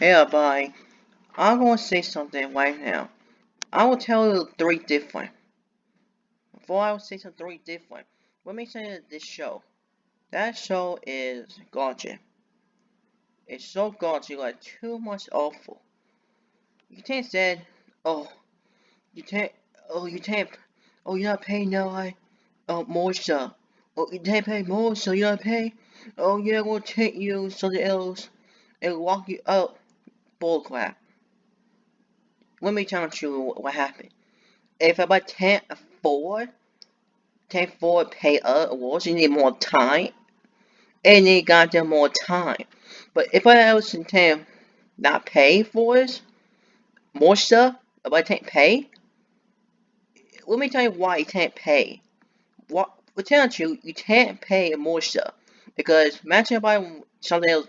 Hey everybody, I'm going to say something right now. I will tell you three different. Before I will say some three different, let me say this show. That show is gorgeous. It's so gorgeous, like too much awful. You can't say, oh, you can't, you can't, you not pay no, more stuff. Oh, you can't pay more, so you not pay. Oh yeah, we'll take you something else and walk you up. Bullcrap. Let me tell you what happened. If I can't afford pay awards, you need more time, and you got them more time. But if I else can not pay for it, more stuff, if I can't pay, let me tell you why you can't pay. What we tell you, you can't pay more stuff because imagine if I something else,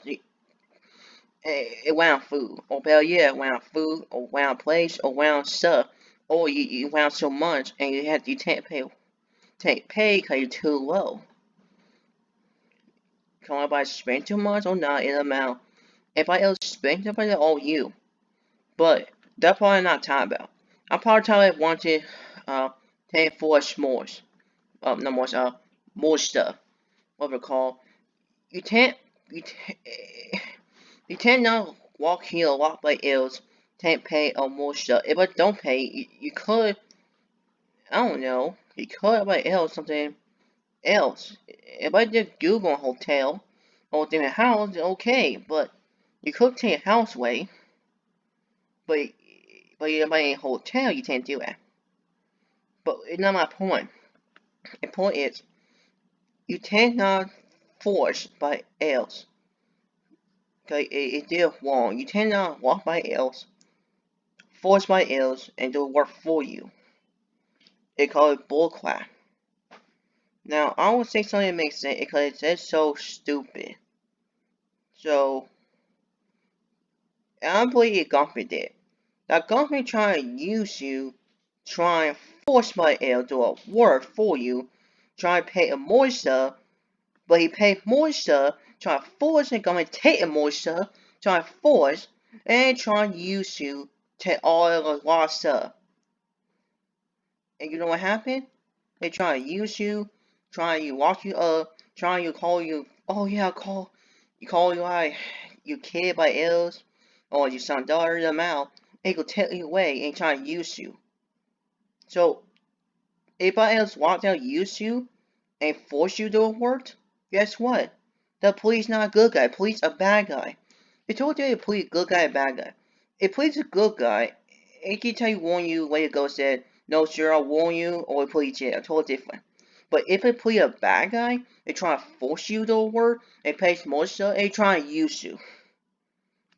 around food, or better yet, around food, or around place, or around stuff, or you around so much, and you can't pay because you're too low. Can I spend too much or not in amount? If I else spend it, I owe you. But that's probably not talking about. I'm probably talking about wanting pay for s'mores. No more more stuff. What we call you can't you can't, you can't now walk here or walk by else can't pay or more stuff. If I don't pay, you could I don't know. You could buy else something else. If I did Google hotel or different house, okay, but you could take a house away, but you buy a hotel, you can't do that. But it's not my point. The point is, you cannot force by else. Okay, it's still wrong. You cannot walk by else, force by else, and do work for you. They call it bullcrap. Now, I would say something that makes sense because it's so stupid. So, I believe the government did. The government trying to use you, trying to force my L to a work for you, trying to pay a more stuff, but he paid more stuff, trying to force the government to take a more stuff, trying to force, and trying to use you to all the lot of stuff. And you know what happened? They trying to use you, trying to lock you up, trying to call you, oh yeah, you call you like you kid by L's, or your son daughter them out, they go take you away and try to use you. So, if I else walk out use you and force you to work, guess what? The police not a good guy. Police a bad guy. They told you the police good guy, a bad guy. If police a good guy, it can tell you warn you where to go said, no sir, I'll warn you, or police jail. Totally different. But if a police a bad guy, they try to force you to work, they pay more stuff, they try to use you.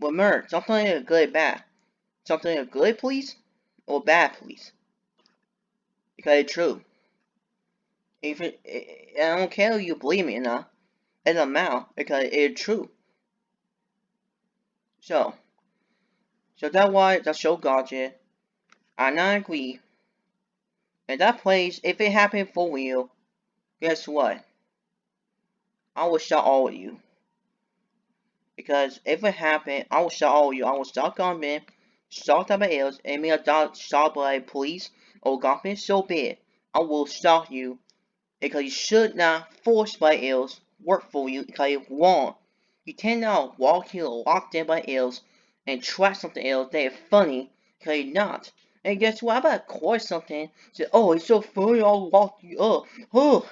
Remember, something is good bad. Something a good police or bad police. Because it's true. Even I don't care if you believe me or not. It doesn't matter because it's true. So, that's why the show got you. I not agree. And that place, if it happened for real, guess what? I will shot all of you. Because if it happened, I will shot all of you. I will stop government, stop somebody else, and me stop by police or government so bad. I will stop you because you should not force by else work for you because it's wrong. You cannot walk here locked in by else and try something else that is funny because you're not. And guess what? I about to call something. Say, oh, it's so funny. I'll lock you up. Oh,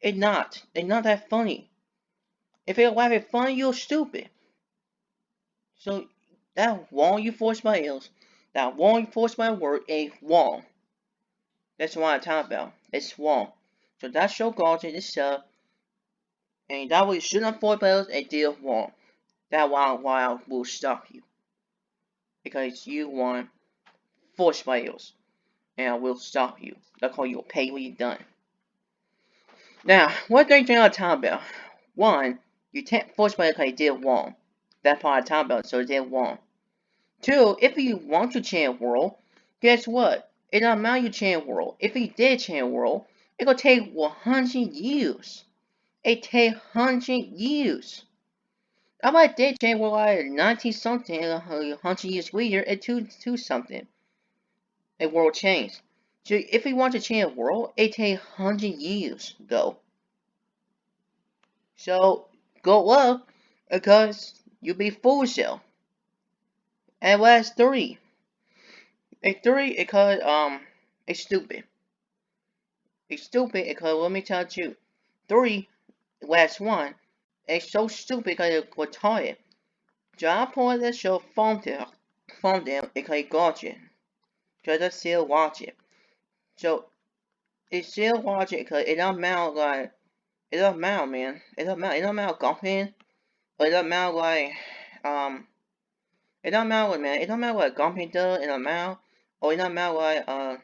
it's not. It's not that funny. If it was funny, you're stupid. So that wrong you force by else. That wrong you force by word ain't wrong. That's what I'm talking about. It's wrong. So that's your garbage. This and that way you should not force by else and deal wrong. That's why I will stop you. Because you want force by else. And I will stop you. That's how you'll pay what you've done. Now, what things I'm talking about? One, you can't force by because you did wrong. That's part I'm talking about, so you did wrong. Two, if you want to change the world, guess what? It doesn't matter you change the world. If you did change the world, it will take 100 years. It take 100 years. I did change world like 90 something, 100 years later, it two something. A world changed. So if we want to change a world, it takes 100 years though. So go up because you'll be full cell. And last three. A three because it's stupid. It's stupid because let me tell you, three last one. It's so stupid because it was tired. So I put this show from them because it got you. Because I still watch it. So it still watch it because it don't matter like it don't matter man. It don't matter golfing. Or it don't matter like it don't matter what man. It don't matter what golfing does, it don't matter. Or it don't matter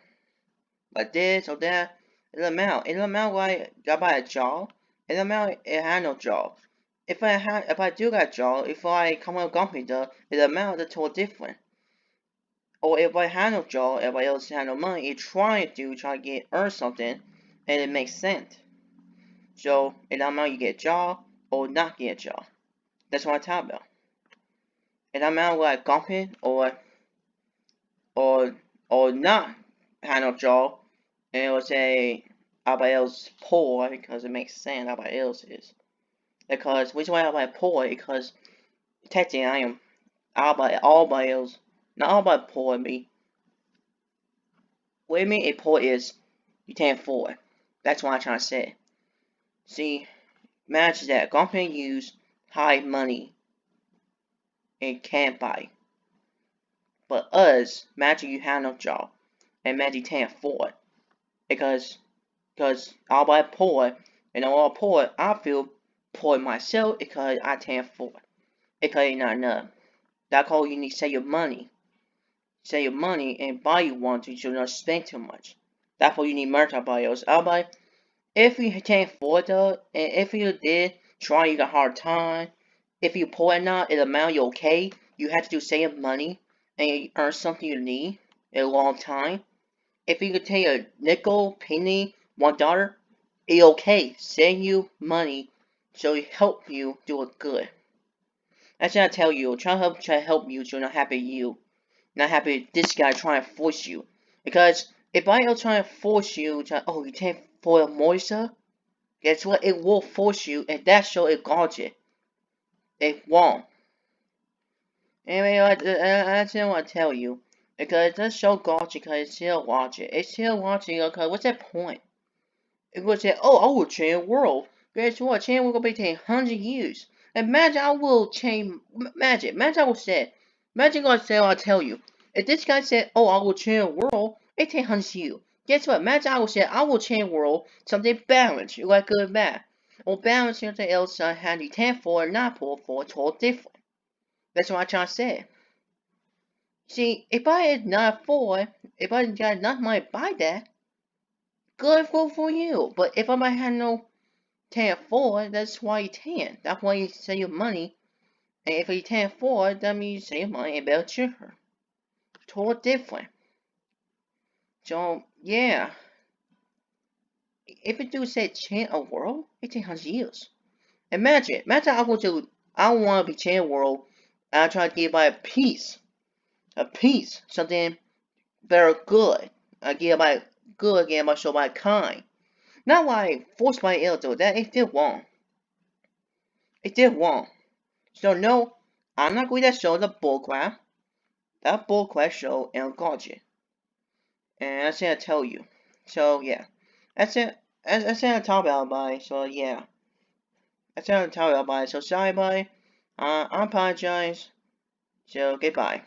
like this or that. It don't matter. It don't matter like got by a job. It don't matter it had no job. If I do got a job, if I come up golfing does, it don't matter the total different. Or if I had no job, everybody else had no money, it try to earn something, and it makes sense. So it don't matter you get a job or not get a job. That's what I'm talking about. It don't matter like golfing or not have no job, and it will say everybody else poor because it makes sense. Everybody else is because which why everybody poor because technically I am all else not all by poor me. What I mean a poor is you can't afford. That's what I'm trying to say. See, imagine that company use high money and can't buy. But us, imagine you have no job and imagine you can't afford. Because all by poor and all poor, I feel poor myself because I can't afford. Because it's not enough. That's all you need to save your money. Save your money and buy you one so you should not spend too much. That's why you need multipliers. I'll buy if you can't afford though, and if you did try you got a hard time, if you poor enough, it amount you okay, you have to do save money and you earn something you need in a long time. If you could take a nickel, penny, $1, it okay. Save you money so it help you do it good. That's what I tell you. Try to help you so not happy you. Not happy this guy trying to force you. Because if I else trying to force you to oh you can't afford more stuff, guess what? It will force you, and that show it guards it. It won't. Anyway, I just want to tell you. Because that show guards you because it's still watching. It's still watching because what's that point? It would say, oh, I will change the world. Guess what? Change the world will be taking 100 years. Imagine I will change, imagine I will say, imagine God say, I'll tell you. If this guy said, oh, I will change the world, it takes 100 years. Guess what? Imagine I will say, I will change the world, something balanced, like good and bad. Or balance something else had you 10 for or not for total different. That's what I'm trying to say. See, if I had not for, if I got enough money to buy that, good for you. But if I had no 10-4, that's why you 10. That's why you save your money. And if you 10-4, that means you save money and better cheaper. Totally different. So, yeah. If you do say change a world, it takes 100 years. Imagine I want to be change a world, and I try to give by a piece, something very good. I give by good again, by show by kind. Not like force by ill do that, it did wrong. It did wrong. So no, I'm not going to show the bullcrap. That bullcrap show and gotcha. And that's what I tell you. So yeah. That's it. That's what I talk about by. So yeah. That's what I talk about by. So sorry bye. I apologize. So goodbye.